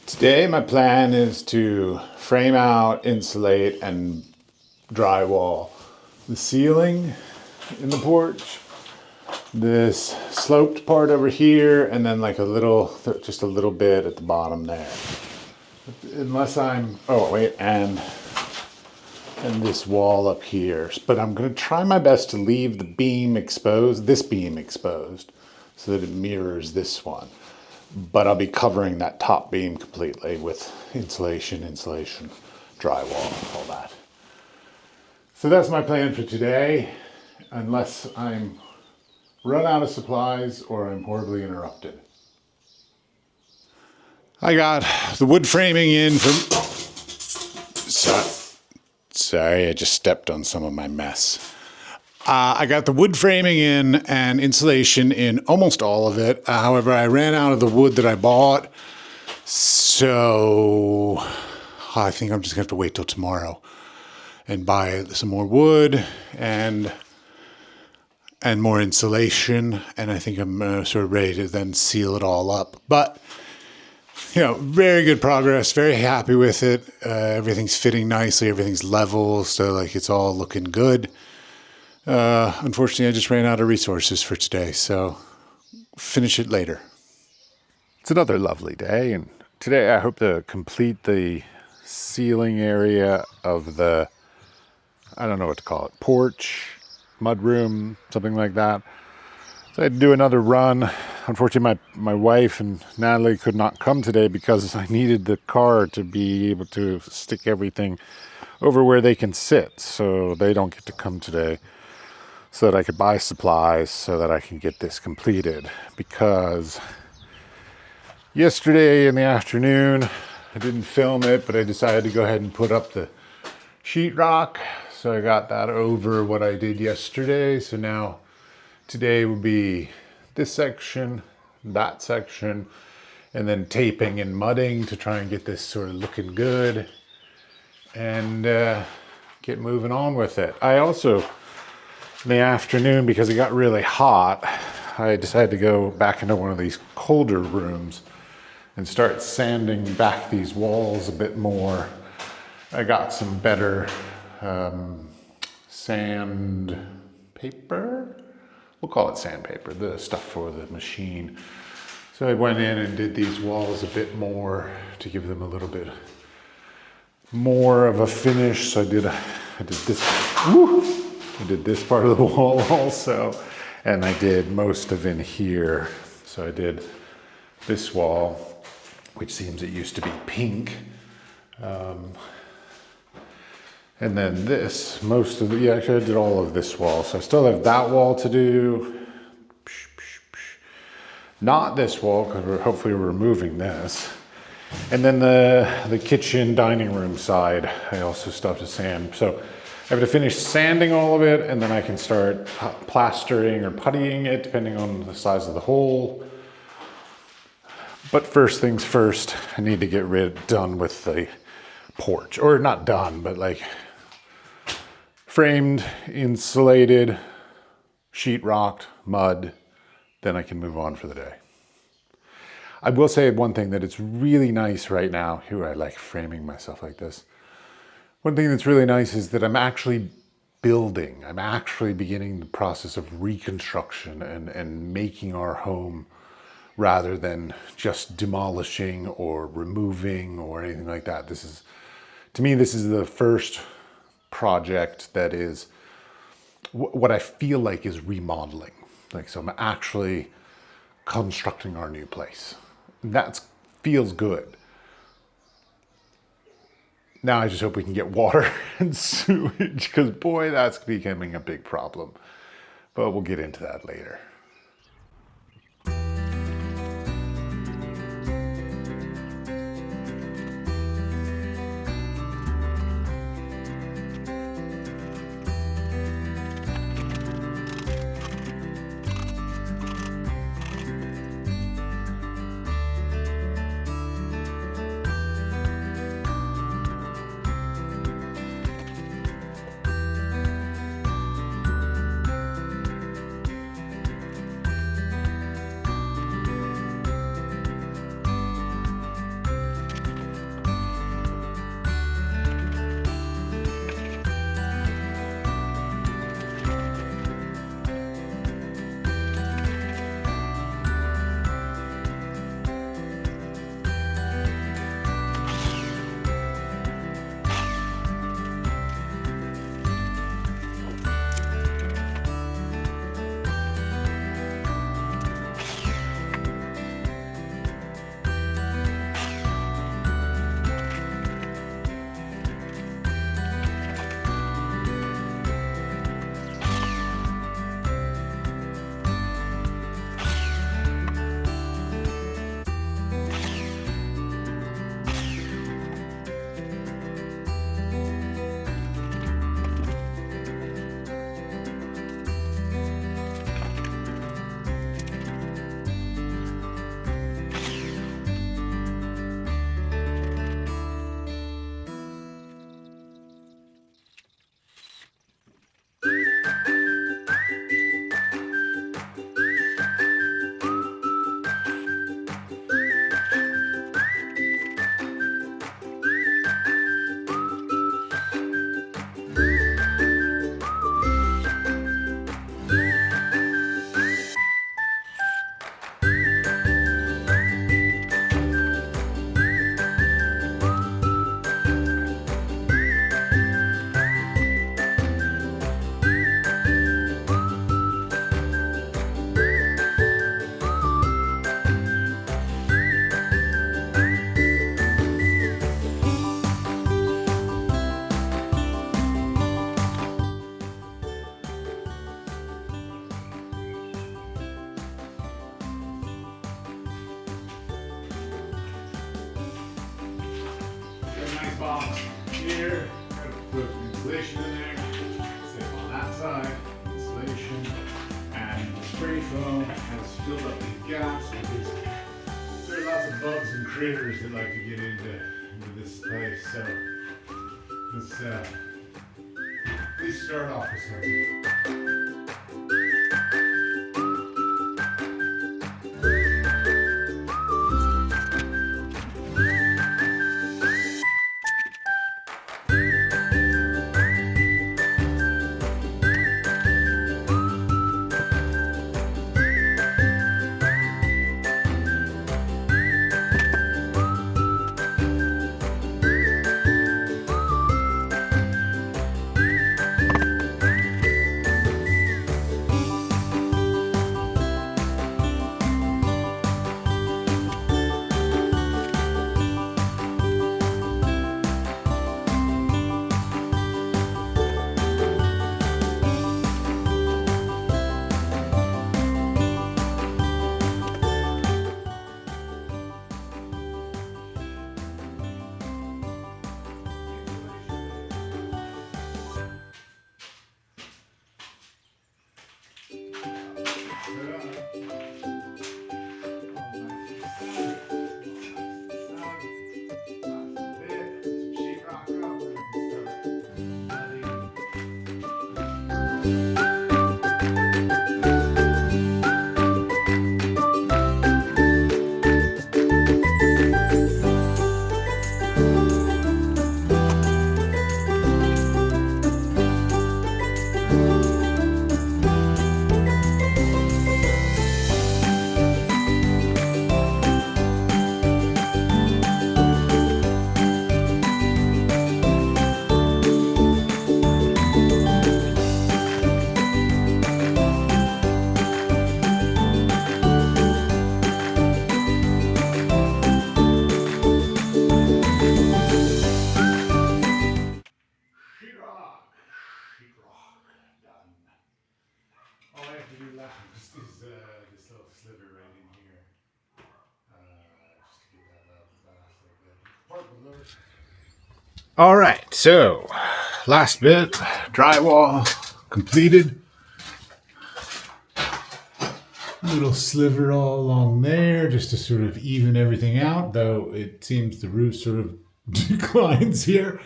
Today my plan is to frame out, insulate, and drywall the ceiling in the porch, this sloped part over here, and then like just a little bit at the bottom there. Unless and this wall up here. But I'm gonna try my best to leave the beam exposed, this beam exposed, so that it mirrors this one. But I'll be covering that top beam completely with insulation, drywall, all that. So that's my plan for today, unless I'm run out of supplies or I'm horribly interrupted. I got the wood framing in from... Sorry, I just stepped on some of my mess. I got the wood framing in and insulation in almost all of it. However, I ran out of the wood that I bought. So I think I'm just gonna have to wait till tomorrow and buy some more wood and more insulation. And I think I'm sort of ready to then seal it all up. But, you know, very good progress, very happy with it. Everything's fitting nicely, everything's level. So like it's all looking good. Unfortunately, I just ran out of resources for today, so finish it later. It's another lovely day, and today I hope to complete the ceiling area of the, I don't know what to call it, porch, mudroom, something like that. So I had to do another run. Unfortunately, my wife and Natalie could not come today because I needed the car to be able to stick everything over where they can sit, so they don't get to come today, so that I could buy supplies so that I can get this completed. Because yesterday in the afternoon, I didn't film it, but I decided to go ahead and put up the sheetrock. So I got that over what I did yesterday. So now today will be this section, that section, and then taping and mudding to try and get this sort of looking good and get moving on with it. I also, in the afternoon, because it got really hot, I decided to go back into one of these colder rooms and start sanding back these walls a bit more. I got some better sandpaper. We'll call it sandpaper, the stuff for the machine. So I went in and did these walls a bit more to give them a little bit more of a finish. So I did this. Woo! I did this part of the wall also, and I did most of in here. So I did this wall, which seems it used to be pink. And then this, actually I did all of this wall. So I still have that wall to do. Not this wall, because we're hopefully removing this. And then the kitchen dining room side, I also still have to sand. So I have to finish sanding all of it, and then I can start plastering or puttying it, depending on the size of the hole. But first things first, I need to get done with the porch. Or not done, but like framed, insulated, sheetrocked, mud. Then I can move on for the day. I will say one thing, that it's really nice right now. Here, I like framing myself like this. One thing that's really nice is that I'm actually building. I'm actually beginning the process of reconstruction and making our home, rather than just demolishing or removing or anything like that. To me, this is the first project that is what I feel like is remodeling. So I'm actually constructing our new place. That feels good. Now I just hope we can get water and sewage, because boy, that's becoming a big problem. But we'll get into that later. here. Gotta put some insulation in there. Same on that side. Insulation. And the spray foam has filled up these gaps because there are lots of bugs and critters that like to get into this place. So let's at least start off with something. This little sliver right in here, just to get that last little bit. All right, so last bit, drywall completed. A little sliver all along there, just to sort of even everything out. Though it seems the roof sort of declines here.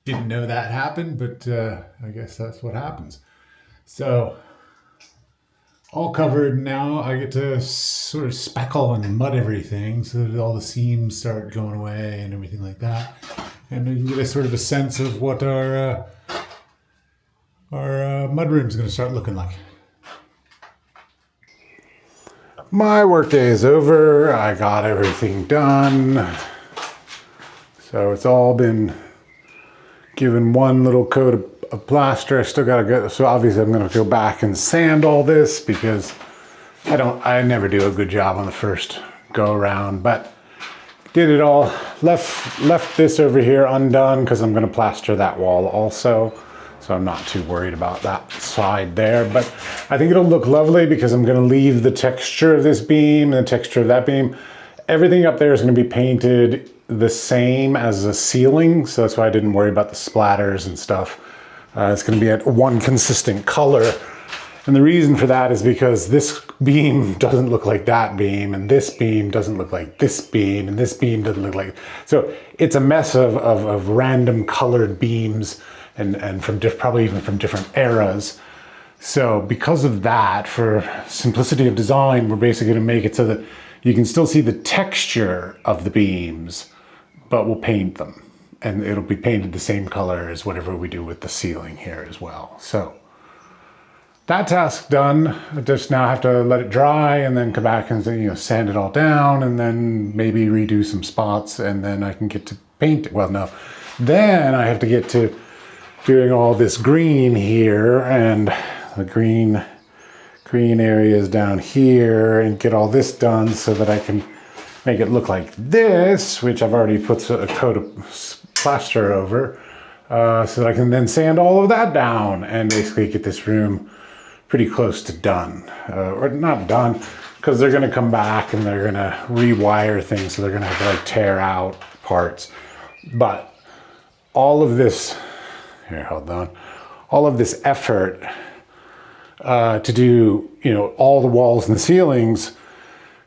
Didn't know that happened, but I guess that's what happens. So. All covered now. I get to sort of speckle and mud everything so that all the seams start going away and everything like that. And you can get a sort of a sense of what our mudroom is going to start looking like. My workday is over. I got everything done. So it's all been given one little coat of plaster. I still gotta go, so obviously I'm gonna go back and sand all this because I never do a good job on the first go around, but did it all. Left this over here undone because I'm gonna plaster that wall also, so I'm not too worried about that side there. But I think it'll look lovely because I'm gonna leave the texture of this beam and the texture of that beam. Everything up there is gonna be painted the same as the ceiling, so that's why I didn't worry about the splatters and stuff. It's going to be at one consistent color. And the reason for that is because this beam doesn't look like that beam, and this beam doesn't look like this beam, and this beam doesn't look like... So it's a mess of random colored beams and from probably even from different eras. So because of that, for simplicity of design, we're basically going to make it so that you can still see the texture of the beams, but we'll paint them. And it'll be painted the same color as whatever we do with the ceiling here as well. So that task done. I just now have to let it dry and then come back and sand it all down and then maybe redo some spots and then I can get to paint it. Well, no, then I have to get to doing all this green here and the green areas down here and get all this done so that I can make it look like this, which I've already put a coat of plaster over, so that I can then sand all of that down and basically get this room pretty close to done. Or not done, because they're gonna come back and they're gonna rewire things, so they're gonna have to like tear out parts. But all of this, here, hold on, all of this effort to do, all the walls and the ceilings,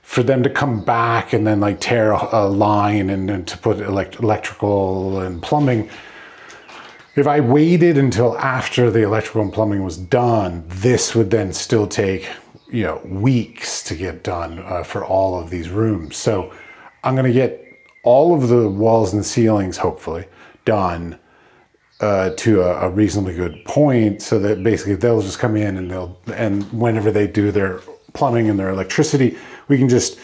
for them to come back and then like tear a line and then to put electrical and plumbing. If I waited until after the electrical and plumbing was done, this would then still take, weeks to get done for all of these rooms. So I'm going to get all of the walls and ceilings, hopefully, done to a reasonably good point, so that basically they'll just come in and whenever they do their plumbing and their electricity, we can just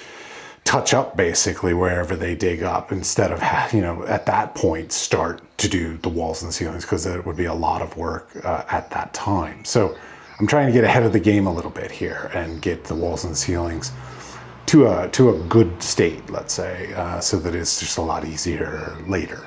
touch up basically wherever they dig up, instead of at that point start to do the walls and ceilings, because it would be a lot of work at that time. So I'm trying to get ahead of the game a little bit here and get the walls and ceilings to a good state, let's say, so that it's just a lot easier later.